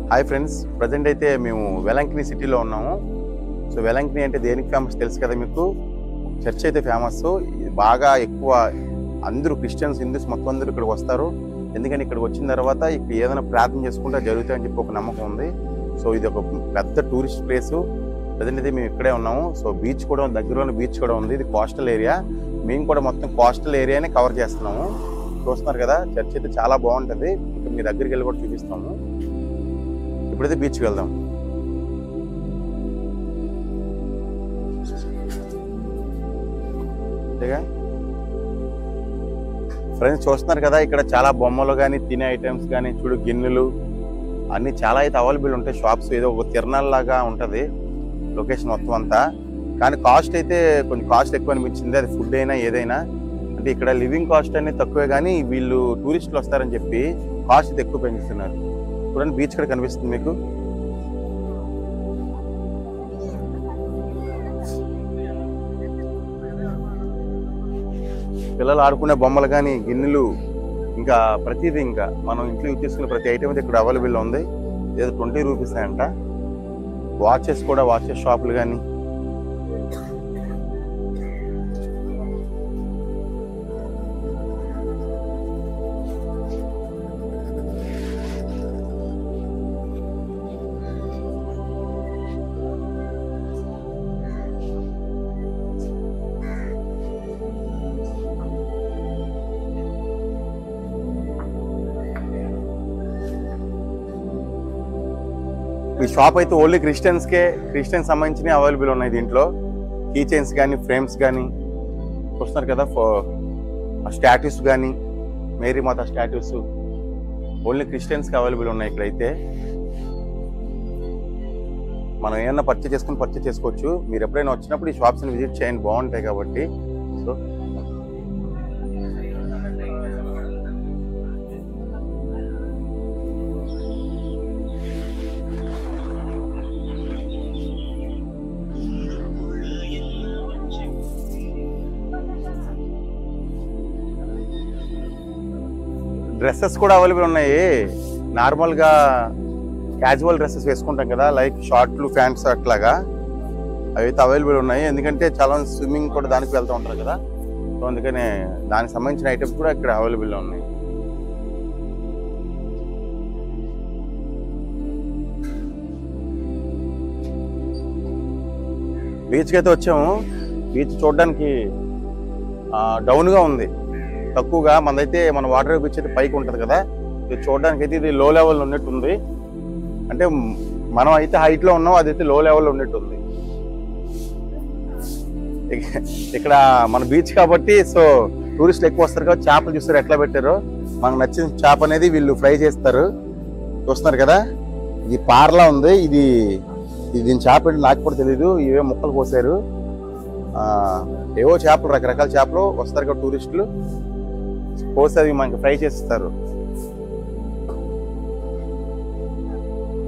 Hi friends, present అయితే మేము వెలంకిని సిటీలో ఉన్నాము. సో వెలంకిని అంటే దేనికి ఫేమస్ తెలుసు కదా మీకు. చర్చ్ అయితే ఫేమస్. బాగా ఎక్కువ అందరూ క్రిస్టియన్స్, హిందూస్ మొత్తం అందరూ ఇక్కడికి వస్తారు. ఎందుకని ఇక్కడికి వచ్చిన తర్వాత ఇక్కడ ఏదైనా ప్రార్థన చేసుకుంటే జరుగుతాయని చెప్పి ఒక నమ్మకం ఉంది. సో ఇది ఒక పెద్ద టూరిస్ట్ ప్లేసు. ప్రజెంట్ అయితే మేము ఇక్కడే ఉన్నాము. సో బీచ్ కూడా దగ్గరలోనే బీచ్ కూడా ఉంది. ఇది కోస్టల్ ఏరియా. మేము కూడా మొత్తం కోస్టల్ ఏరియానే కవర్ చేస్తున్నాము. చూస్తున్నారు కదా, చర్చ్ అయితే చాలా బాగుంటుంది. ఇంకా మీ దగ్గరికి వెళ్ళి కూడా చూపిస్తాము. ఇప్పుడైతే బీచ్కి వెళ్దాం. ఫ్రెండ్స్ చూస్తున్నారు కదా, ఇక్కడ చాలా బొమ్మలు కానీ తినే ఐటమ్స్ కానీ చూడు, గిన్నెలు అన్ని చాలా అయితే అవైలబుల్ ఉంటాయి. షాప్స్ ఏదో ఒక తిరణాల లాగా ఉంటుంది లొకేషన్ మొత్తం అంతా. కానీ కాస్ట్ అయితే కొంచెం కాస్ట్ ఎక్కువ అనిపించింది. అది ఫుడ్ అయినా ఏదైనా. అంటే ఇక్కడ లివింగ్ కాస్ట్ అనేది తక్కువే, కానీ వీళ్ళు టూరిస్టులు వస్తారని చెప్పి కాస్ట్ అయితే ఎక్కువ పెంచుతున్నారు. చూడండి, బీచ్ కూడా కనిపిస్తుంది మీకు. పిల్లలు ఆడుకునే బొమ్మలు కానీ, గిన్నెలు, ఇంకా ప్రతిదీ, ఇంకా మనం ఇంట్లో యూజ్ చేసుకునే ప్రతి ఐటమ్ అయితే ఇక్కడ అవైలబుల్ ఉంది. ఏదో 20 రూపీస్ అంట. వాచెస్ కూడా, వాచెస్ షాపులు కానీ. ఈ షాప్ అయితే ఓన్లీ క్రిస్టియన్స్ సంబంధించిన అవైలబుల్ ఉన్నాయి. దీంట్లో కీ చైన్స్ కానీ, ఫ్రేమ్స్ కానీ చూస్తున్నారు కదా, స్టాట్యూస్ కానీ, మేరీ మాత స్టాట్యూస్ ఓన్లీ క్రిస్టియన్స్కి అవైలబుల్ ఉన్నాయి. ఇక్కడైతే మనం ఏమన్నా పర్చేస్ చేసుకోవచ్చు. మీరు ఎప్పుడైనా వచ్చినప్పుడు ఈ షాప్స్ని విజిట్ చేయండి, బాగుంటాయి కాబట్టి. సో డ్రెస్సెస్ కూడా అవైలబుల్ ఉన్నాయి. నార్మల్గా క్యాజువల్ డ్రెస్సెస్ వేసుకుంటాం కదా, లైక్ షార్ట్లు, ప్యాంట్స్ అట్లాగా, అవి అయితే అవైలబుల్ ఉన్నాయి. ఎందుకంటే చాలా స్విమ్మింగ్ కూడా దానికి వెళ్తూ ఉంటారు కదా. సో అందుకనే దానికి సంబంధించిన ఐటమ్స్ కూడా ఇక్కడ అవైలబుల్లో ఉన్నాయి. బీచ్కి అయితే వచ్చాము. బీచ్ చూడడానికి డౌన్గా ఉంది, తక్కువగా. మనదైతే మన వాటర్ బీచ్ అయితే పైకి ఉంటుంది కదా. ఇది చూడడానికి అయితే ఇది లో లెవెల్ ఉన్నట్టు ఉంది. అంటే మనం అయితే హైట్లో ఉన్నాం, అదైతే లో లెవెల్లో ఉన్నట్టు ఉంది. ఇక్కడ మన బీచ్ కాబట్టి సో టూరిస్టులు ఎక్కువ వస్తారు కాబట్టి చేపలు చూస్తారు ఎట్లా పెట్టారో. మనకు నచ్చిన చేప అనేది వీళ్ళు ఫ్రై చేస్తారు. చూస్తున్నారు కదా, ఇది పార్లా ఉంది. ఇది దీని చేప ఏంటి నాకు కూడా తెలీదు. ఇవే ముక్కలు కోసారు. ఏవో చేపలు, రకరకాల చేపలు వస్తారు కదా టూరిస్టులు, కోసి అవి మనకి ఫ్రై చేస్తారు.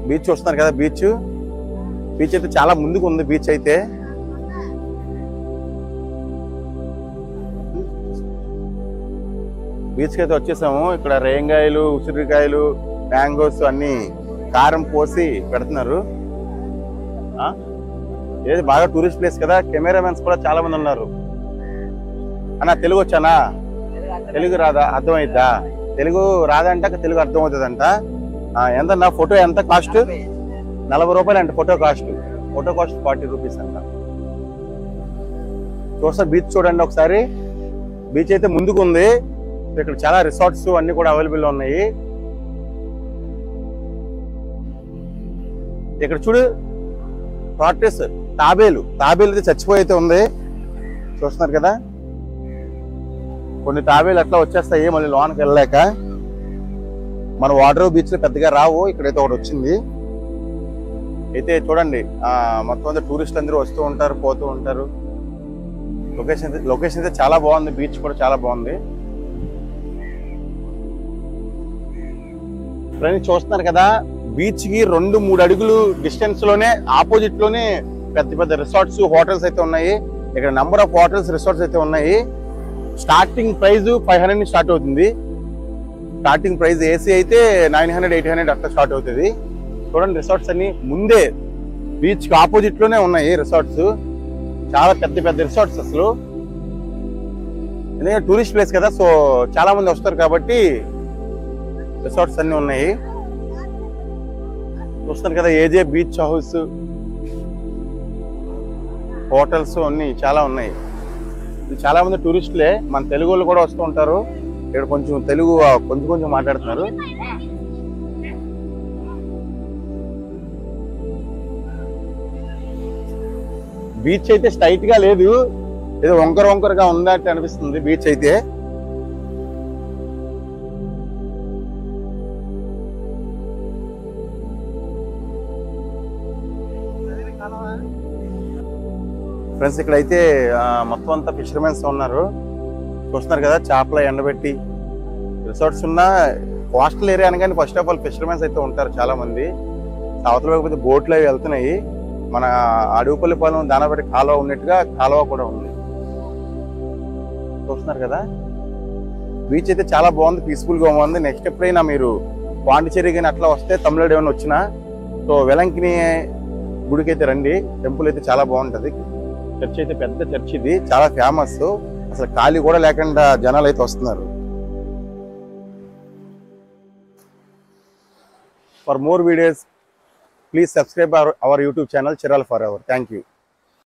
బీచ్ చూస్తున్నారు కదా, బీచ్ అయితే చాలా ముందుకు ఉంది. బీచ్ అయితే బీచ్కి అయితే వచ్చేసాము. ఇక్కడ రేంగాయలు, ఉసిరికాయలు, మ్యాంగోస్ అన్ని కారం పోసి పెడుతున్నారు. ఏది బాగా టూరిస్ట్ ప్లేస్ కదా. కెమెరామెన్స్ కూడా చాలా మంది ఉన్నారు. అన్నా తెలుగు వచ్చానా? తెలుగు రాదా? అర్థమైద్దా? తెలుగు రాదంట, తెలుగు అర్థమవుతుందంట. ఎంతన్నా ఫోటో ఎంత కాస్ట్? 40 రూపాయలు అంట photo cost. Photo cost 40 rupees అంట. చూస్తా బీచ్ చూడండి ఒకసారి. బీచ్ అయితే ముందుకు ఉంది. ఇక్కడ చాలా రిసార్ట్స్ అన్ని కూడా అవైలబుల్ ఉన్నాయి. ఇక్కడ చూడు, టార్టెస్, తాబేలు అయితే చచ్చిపోయి అయితే ఉంది. చూస్తున్నారు కదా, కొన్ని తాబేలు అట్లా వచ్చేస్తాయి మళ్ళీ లోనికి వెళ్ళలేక. మన వాటర్ బీచ్ లో పెద్దగా రావు, ఇక్కడైతే ఒకటి వచ్చింది. అయితే చూడండి, మొత్తం అంతా టూరిస్టులు అందరూ వస్తూ ఉంటారు, పోతూ ఉంటారు. లొకేషన్ అయితే చాలా బాగుంది. బీచ్ కూడా చాలా బాగుంది. ఫ్రెండ్స్ చూస్తున్నారు కదా, బీచ్ కి 2-3 అడుగులు డిస్టెన్స్ లోనే ఆపోజిట్ లోనే పెద్ద రిసార్ట్స్, హోటల్స్ అయితే ఉన్నాయి. ఇక్కడ నెంబర్ ఆఫ్ హోటల్స్, రిసార్ట్స్ అయితే ఉన్నాయి. స్టార్టింగ్ ప్రైస్ 500 నుంచి స్టార్ట్ అవుతుంది. స్టార్టింగ్ ప్రైస్ ఏసీ అయితే 900, 800 అట్లా స్టార్ట్ అవుతుంది. చూడండి రిసార్ట్స్ అన్ని ముందే బీచ్ కి ఆపోజిట్ లోనే ఉన్నాయి రిసార్ట్స్. చాలా పెద్ద పెద్ద రిసార్ట్స్ అసలు. ఎందుకంటే టూరిస్ట్ ప్లేస్ కదా, సో చాలా మంది వస్తారు కాబట్టి రిసార్ట్స్ అన్ని ఉన్నాయి. చూస్తారు కదా ఏజే బీచ్ హౌస్, హోటల్స్ అన్ని చాలా ఉన్నాయి. చాలా మంది టూరిస్టులే, మన తెలుగు వాళ్ళు కూడా వస్తూ ఉంటారు. ఇక్కడ కొంచెం తెలుగు కొంచెం మాట్లాడుతున్నారు. బీచ్ అయితే స్ట్రైట్ గా లేదు, ఏదో వంకరగా ఉందట్టు అనిపిస్తుంది బీచ్ అయితే. ఫ్రెండ్స్ ఇక్కడైతే మొత్తం అంతా ఫిషర్మెన్స్ ఉన్నారు. చూస్తున్నారు కదా చేపల ఎండబెట్టి రిసార్ట్స్ ఉన్న కోస్టల్ ఏరియా అనగానే ఫస్ట్ ఆఫ్ ఆల్ ఫిషర్మెన్స్ అయితే ఉంటారు చాలా మంది. అవతల లేకపోతే బోట్లు అవి వెళ్తున్నాయి. మన అడవిపల్లిపాలెం దానపేట కాలువ ఉన్నట్టుగా కాలువ కూడా ఉంది. చూస్తున్నారు కదా బీచ్ అయితే చాలా బాగుంది, పీస్ఫుల్ గా ఉంది. నెక్స్ట్ ఎప్పుడైనా మీరు పాండిచేరి కానీ అట్లా వస్తే తమిళనాడు ఏమైనా వచ్చినా సో వెలంకిని గుడికి అయితే రండి. టెంపుల్ అయితే చాలా బాగుంటది. చర్చ్ అయితే పెద్ద చర్చ్, ఇది చాలా ఫేమస్. అసలు ఖాళీ కూడా లేకుండా జనాలు అయితే వస్తున్నారు. For more videos please subscribe our YouTube channel చిరాల్ ఫర్ ఎవర్. Thank you.